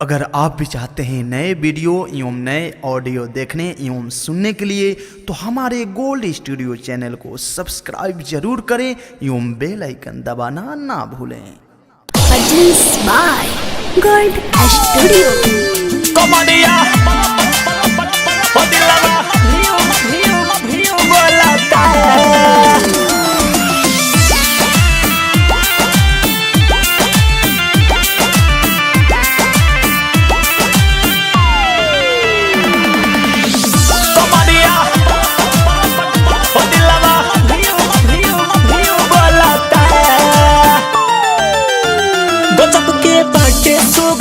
अगर आप भी चाहते हैं नए वीडियो एवं नए ऑडियो देखने एवं सुनने के लिए तो हमारे गोल्ड स्टूडियो चैनल को सब्सक्राइब जरूर करें एवं बेल आइकन दबाना ना भूलें। गोल्ड स्टूडियो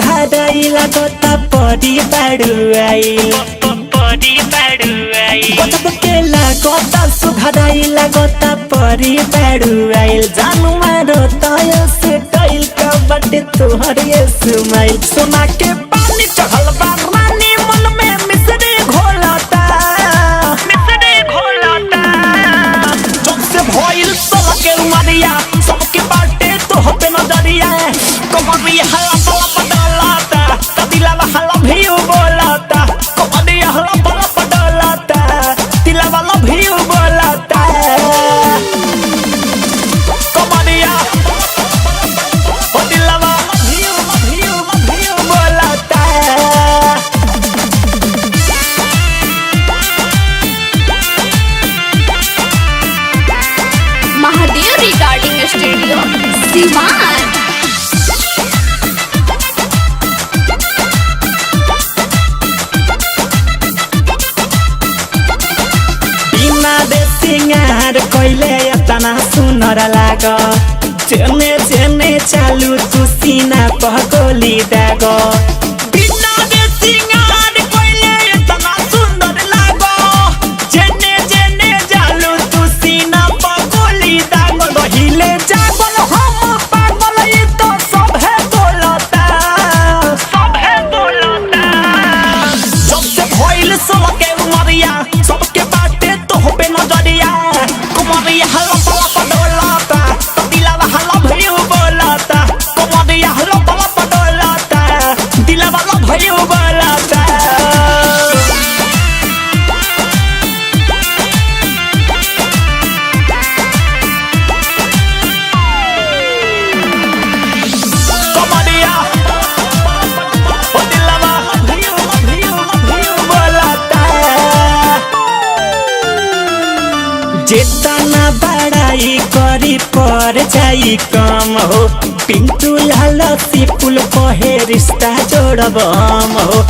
गोता परी बाड़ू आइल गजब के लागता सुघराई लागता परी बाड़ू आइल जानू मारो तय से कइल का बटे तोहर ये सुमाइल सोना के पानी चढ़ल बा रानी मन में मिसरी घोलता जब से भइल सोला के उमरिया सबके बाटे तो होते नजरिया कमरिया हला महादेव रिकॉर्डिंग स्टूडियो सीवान। बिना दे सिंगार कइले तना सुनर लाग चेने चेने चालू तू सीना पर गोली दाग बिना दे सिंगार कइले तना सुंदर लाग चेने चेने चालू तू सीना पर गोली दाग रहिले जागल हम पागल ये तो सब है बोलता जब से भइल सोला के उमरिया सबके बाटे तो होबे नजरिया कुमरिया हला पला पडोलाता दिलवा हला भइयो बोलाता कुमरिया हला पला पडोलाता दिलवा हला भइयो बोलाता कुमरिया ओ दिलवा भइयो बोलाता जितना बड़ाई करी पर जाई कम हो पिंटू लाल सिपुल कहे रिश्ता जोड़ब हम हो।